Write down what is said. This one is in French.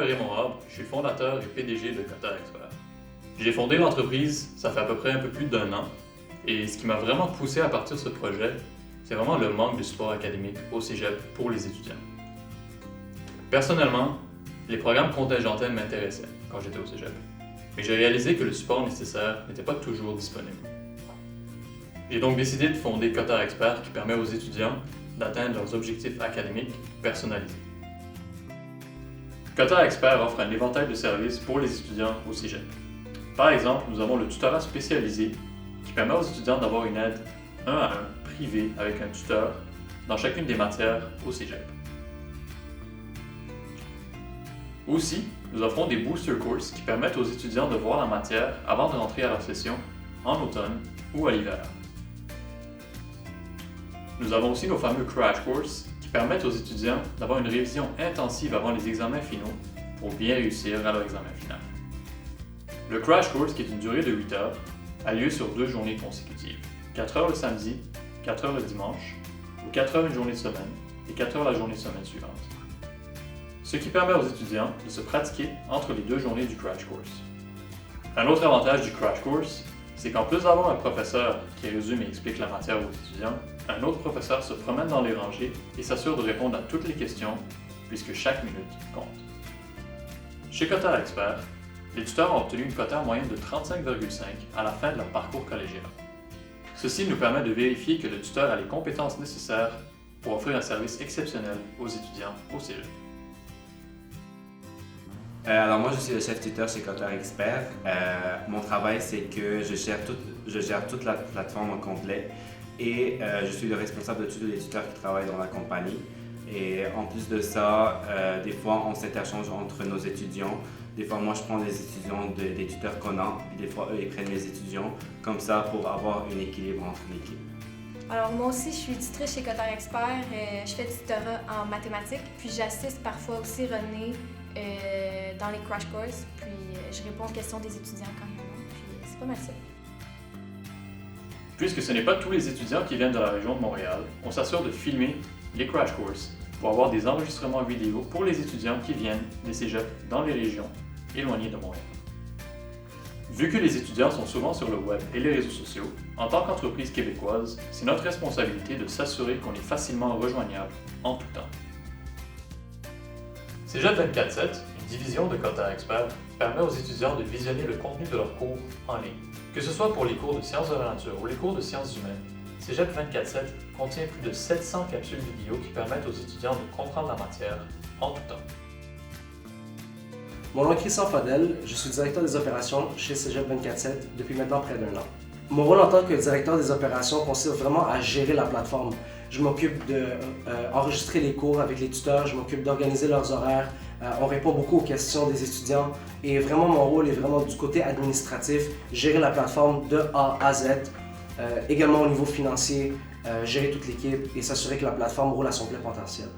Raymond Rabe, je suis fondateur et PDG de Cotard Expert. J'ai fondé l'entreprise, ça fait à peu près un peu plus d'1 an, et ce qui m'a vraiment poussé à partir de ce projet, c'est vraiment le manque de support académique au cégep pour les étudiants. Personnellement, les programmes contingentés m'intéressaient quand j'étais au cégep, mais j'ai réalisé que le support nécessaire n'était pas toujours disponible. J'ai donc décidé de fonder Cotard Expert qui permet aux étudiants d'atteindre leurs objectifs académiques personnalisés. Cotard Expert offre un éventail de services pour les étudiants au cégep. Par exemple, nous avons le tutorat spécialisé qui permet aux étudiants d'avoir une aide 1 à 1 privée avec un tuteur dans chacune des matières au cégep. Aussi, nous offrons des booster courses qui permettent aux étudiants de voir la matière avant de rentrer à leur session en automne ou à l'hiver. Nous avons aussi nos fameux crash courses qui permettent aux étudiants d'avoir une révision intensive avant les examens finaux pour bien réussir à leur examen final. Le crash course, qui est une durée de 8 heures, a lieu sur 2 journées consécutives, 4 heures le samedi, 4 heures le dimanche, ou 4 heures une journée de semaine et 4 heures la journée de semaine suivante. Ce qui permet aux étudiants de se pratiquer entre les 2 journées du crash course. Un autre avantage du crash course, c'est qu'en plus d'avoir un professeur qui résume et explique la matière aux étudiants, un autre professeur se promène dans les rangées et s'assure de répondre à toutes les questions, puisque chaque minute compte. Chez Cotard Expert, les tuteurs ont obtenu une quota moyenne de 35,5 à la fin de leur parcours collégial. Ceci nous permet de vérifier que le tuteur a les compétences nécessaires pour offrir un service exceptionnel aux étudiants au cégep. Alors moi, je suis le chef tuteur chez Cotard Expert. Mon travail, c'est que je gère toute la plateforme en complet et je suis le responsable de tous les tuteurs qui travaillent dans la compagnie. Et en plus de ça, des fois, on s'interchange entre nos étudiants. Des fois, moi, je prends les étudiants des tuteurs qu'on a, puis des fois, eux, ils prennent mes étudiants, comme ça, pour avoir un équilibre entre l'équipe. Alors moi aussi, je suis tutrice chez Cotard Expert. Je fais du tutorat en mathématiques, puis j'assiste parfois aussi René dans les crash courses, puis je réponds aux questions des étudiants quand ils en ont, puis c'est pas mal ça. Puisque ce n'est pas tous les étudiants qui viennent de la région de Montréal, on s'assure de filmer les crash courses pour avoir des enregistrements vidéo pour les étudiants qui viennent des cégeps dans les régions éloignées de Montréal. Vu que les étudiants sont souvent sur le web et les réseaux sociaux, en tant qu'entreprise québécoise, c'est notre responsabilité de s'assurer qu'on est facilement rejoignable en tout temps. Cégep 24/7, une division de Cotard Expert, permet aux étudiants de visionner le contenu de leurs cours en ligne. Que ce soit pour les cours de sciences de la nature ou les cours de sciences humaines, Cégep 24/7 contient plus de 700 capsules vidéo qui permettent aux étudiants de comprendre la matière en tout temps. Mon nom est Christian Fadel, je suis directeur des opérations chez Cégep 24/7 depuis maintenant près d'1 an. Mon rôle en tant que directeur des opérations consiste vraiment à gérer la plateforme. Je m'occupe d'enregistrer les cours avec les tuteurs, je m'occupe d'organiser leurs horaires, on répond beaucoup aux questions des étudiants et vraiment mon rôle est vraiment du côté administratif, gérer la plateforme de A à Z, également au niveau financier, gérer toute l'équipe et s'assurer que la plateforme roule à son plein potentiel.